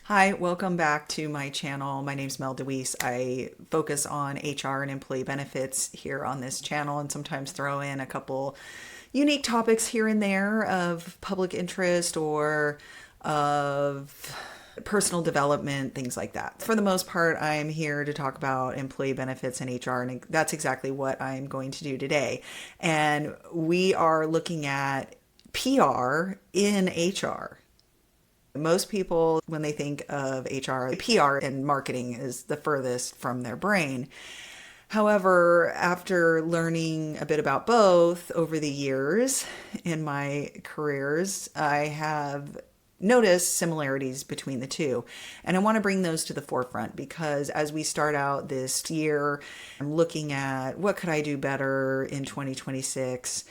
Hi, welcome back to my channel. My name's DeWeese. I focus on HR and employee benefits here on this channel and sometimes throw in a couple unique topics here and there of public interest or of personal development, things like that. For the most part, I'm here to talk about employee benefits and HR, and that's exactly what I'm going to do today. And we are looking at PR in HR. Most people, when they think of HR, PR and marketing is the furthest from their brain. However, after learning a bit about both over the years in my careers, I have noticed similarities between the two. And I want to bring those to the forefront because as we start out this year, I'm looking at what could I do better in 2026.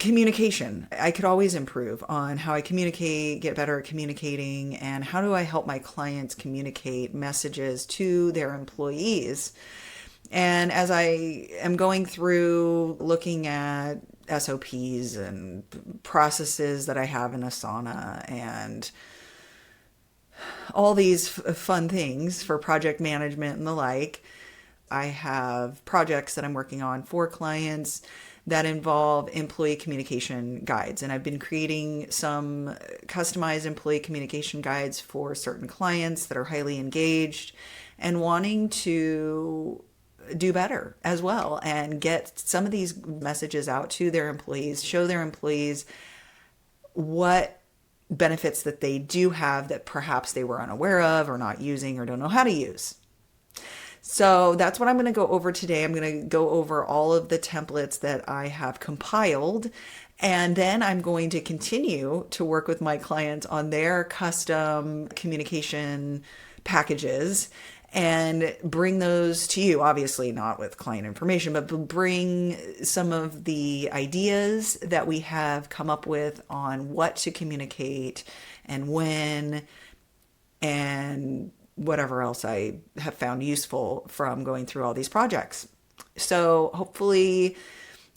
Communication. I could always improve on how I communicate, get better at communicating, and how do I help my clients communicate messages to their employees. And as I am going through looking at SOPs and processes that I have in Asana and all these fun things for project management and the like, I have projects that I'm working on for clients that involve employee communication guides. And I've been creating some customized employee communication guides for certain clients that are highly engaged and wanting to do better as well and get some of these messages out to their employees, show their employees what benefits that they do have that perhaps they were unaware of or not using or don't know how to use. So that's what I'm going to go over today. I'm going to go over all of the templates that I have compiled, and then I'm going to continue to work with my clients on their custom communication packages and bring those to you. Obviously not with client information, but bring some of the ideas that we have come up with on what to communicate and when, and whatever else I have found useful from going through all these projects. So hopefully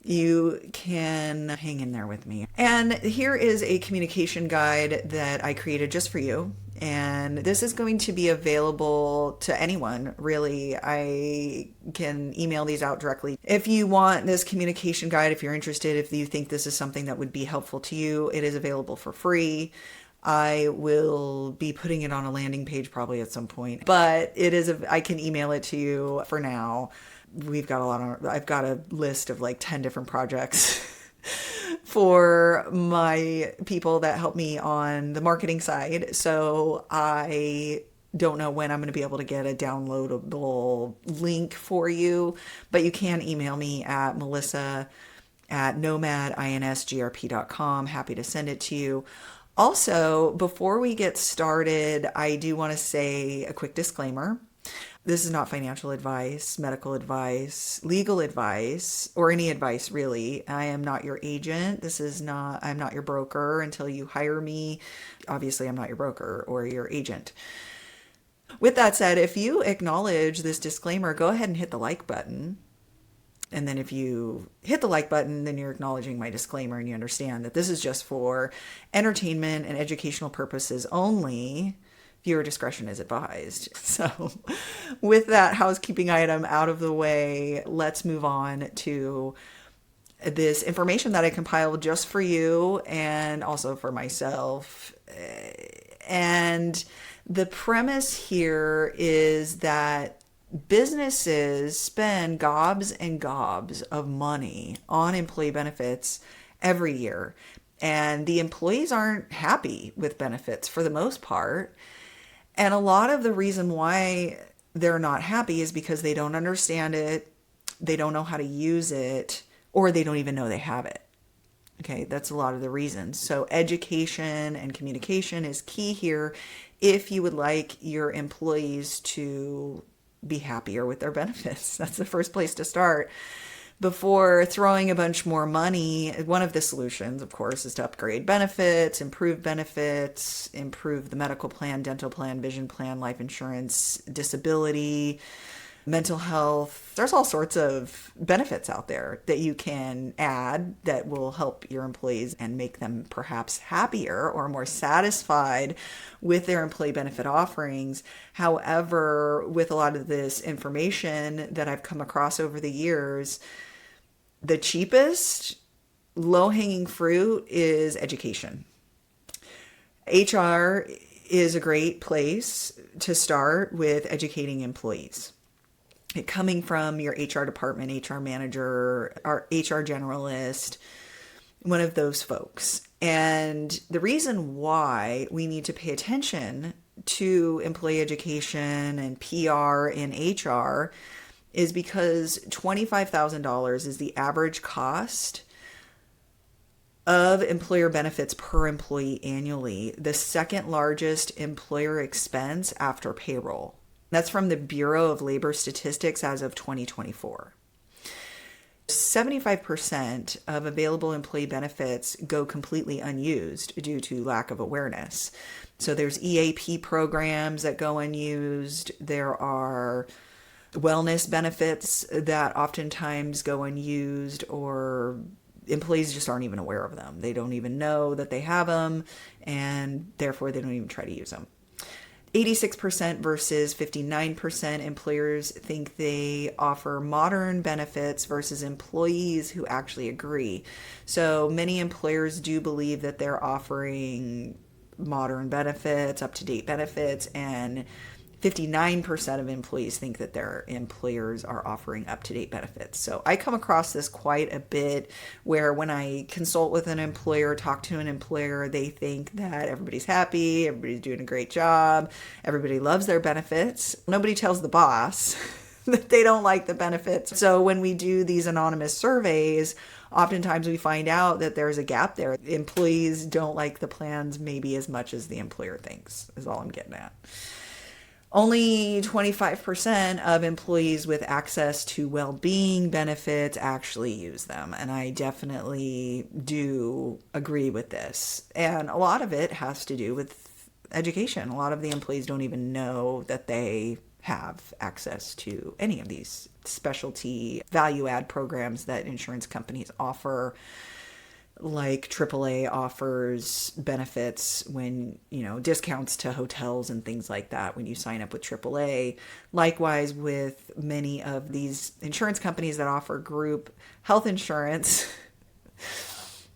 you can hang in there with me. And here is a communication guide that I created just for you. And this is going to be available to anyone, really. I can email these out directly. If you want this communication guide, if you're interested, if you think this is something that would be helpful to you, it is available for free. I will be putting it on a landing page probably at some point, but I can email it to you for now. I've got a list of like 10 different projects for my people that help me on the marketing side. So I don't know when I'm going to be able to get a downloadable link for you, but you can email me at melissa@nomadinsgrp.com. Happy to send it to you. Also, before we get started, I do want to say a quick disclaimer. This is not financial advice, medical advice, legal advice, or any advice really. I am not your agent. I'm not your broker until you hire me. Obviously, I'm not your broker or your agent. With that said, if you acknowledge this disclaimer, go ahead and hit the like button. And then if you hit the like button, then you're acknowledging my disclaimer and you understand that this is just for entertainment and educational purposes only. Viewer discretion is advised. So with that housekeeping item out of the way, let's move on to this information that I compiled just for you and also for myself. And the premise here is that businesses spend gobs and gobs of money on employee benefits every year, and the employees aren't happy with benefits for the most part. And a lot of the reason why they're not happy is because they don't understand it, they don't know how to use it, or they don't even know they have it. Okay, that's a lot of the reasons. So education and communication is key here if you would like your employees to be happier with their benefits. That's the first place to start. Before throwing a bunch more money, one of the solutions, of course, is to upgrade benefits, improve the medical plan, dental plan, vision plan, life insurance, disability, mental health. There's all sorts of benefits out there that you can add that will help your employees and make them perhaps happier or more satisfied with their employee benefit offerings. However, with a lot of this information that I've come across over the years, the cheapest low-hanging fruit is education. HR is a great place to start with educating employees. Coming from your HR department, HR manager, our HR generalist, one of those folks. And the reason why we need to pay attention to employee education and PR in HR is because $25,000 is the average cost of employer benefits per employee annually, the second largest employer expense after payroll. That's from the Bureau of Labor Statistics as of 2024. 75% of available employee benefits go completely unused due to lack of awareness. So there's EAP programs that go unused. There are wellness benefits that oftentimes go unused, or employees just aren't even aware of them. They don't even know that they have them, and therefore they don't even try to use them. 86% versus 59% employers think they offer modern benefits versus employees who actually agree. So many employers do believe that they're offering modern benefits, up-to-date benefits, and 59% of employees think that their employers are offering up-to-date benefits. So I come across this quite a bit, where when I consult with an employer, talk to an employer, they think that everybody's happy, everybody's doing a great job, everybody loves their benefits. Nobody tells the boss that they don't like the benefits. So when we do these anonymous surveys, oftentimes we find out that there's a gap there. Employees don't like the plans maybe as much as the employer thinks, is all I'm getting at. Only 25% of employees with access to well-being benefits actually use them. And I definitely do agree with this. And a lot of it has to do with education. A lot of the employees don't even know that they have access to any of these specialty value-add programs that insurance companies offer. Like AAA offers benefits when, discounts to hotels and things like that when you sign up with AAA. Likewise, with many of these insurance companies that offer group health insurance,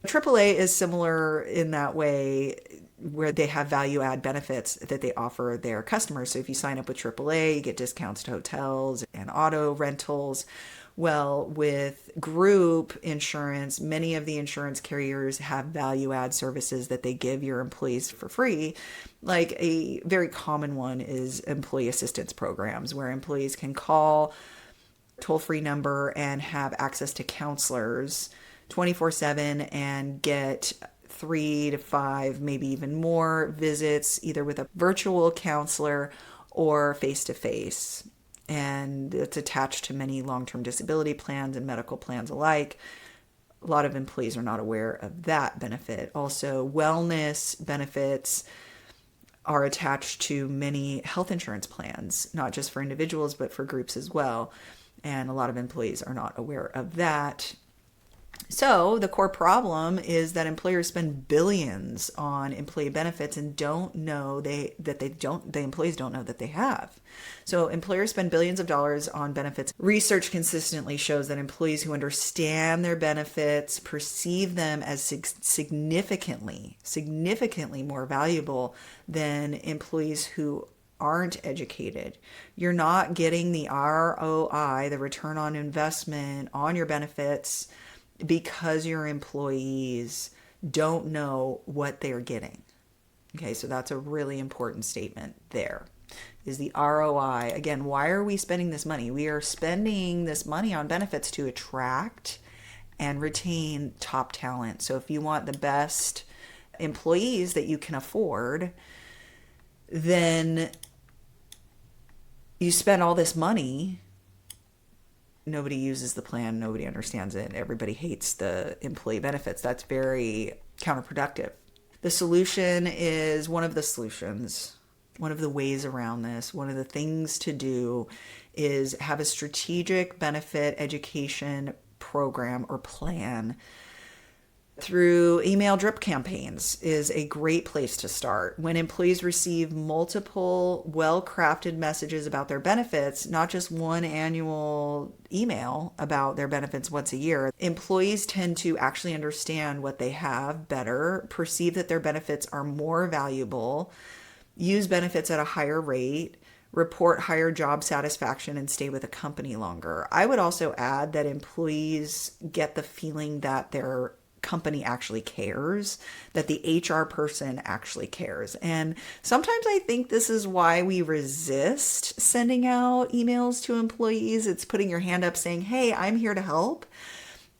AAA is similar in that way, where they have value add benefits that they offer their customers. So if you sign up with AAA, you get discounts to hotels and auto rentals. Well, with group insurance, many of the insurance carriers have value add services that they give your employees for free. Like a very common one is employee assistance programs, where employees can call a toll-free number and have access to counselors 24/7 and get 3 to 5, maybe even more visits, either with a virtual counselor or face-to-face. And it's attached to many long-term disability plans and medical plans alike. A lot of employees are not aware of that benefit. Also, wellness benefits are attached to many health insurance plans, not just for individuals, but for groups as well. And a lot of employees are not aware of that. So the core problem is that employers spend billions on employee benefits and don't know the employees don't know that they have. So employers spend billions of dollars on benefits. Research consistently shows that employees who understand their benefits perceive them as significantly more valuable than employees who aren't educated. You're not getting the ROI, the return on investment on your benefits, because your employees don't know what they're getting. Okay, so that's a really important statement there, is the ROI. Again, why are we spending this money? We are spending this money on benefits to attract and retain top talent. So if you want the best employees that you can afford, then you spend all this money. Nobody uses the plan. Nobody understands it. Everybody hates the employee benefits. That's very counterproductive. The solution is one of the solutions. one of the ways around this, one of the things to do is have a strategic benefit education program or plan. Through email drip campaigns is a great place to start. When employees receive multiple well-crafted messages about their benefits, not just one annual email about their benefits once a year, employees tend to actually understand what they have better, perceive that their benefits are more valuable, use benefits at a higher rate, report higher job satisfaction, and stay with a company longer. I would also add that employees get the feeling that their company actually cares, that the HR person actually cares. And sometimes I think this is why we resist sending out emails to employees. It's putting your hand up saying, hey, I'm here to help.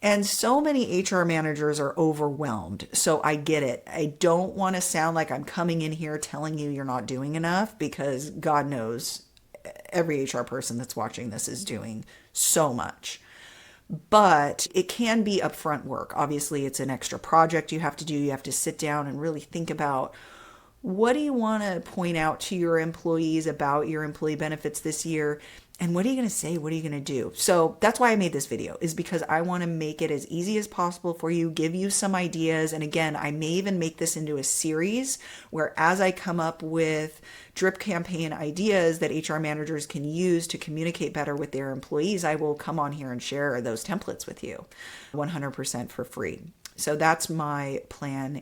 And so many HR managers are overwhelmed. So I get it. I don't want to sound like I'm coming in here telling you you're not doing enough, because God knows every HR person that's watching this is doing so much. But it can be upfront work. Obviously, it's an extra project you have to do. You have to sit down and really think about, what do you want to point out to your employees about your employee benefits this year? And what are you going to say? What are you going to do? So that's why I made this video, is because I want to make it as easy as possible for you, give you some ideas. And again, I may even make this into a series where, as I come up with drip campaign ideas that HR managers can use to communicate better with their employees, I will come on here and share those templates with you 100% for free. So that's my plan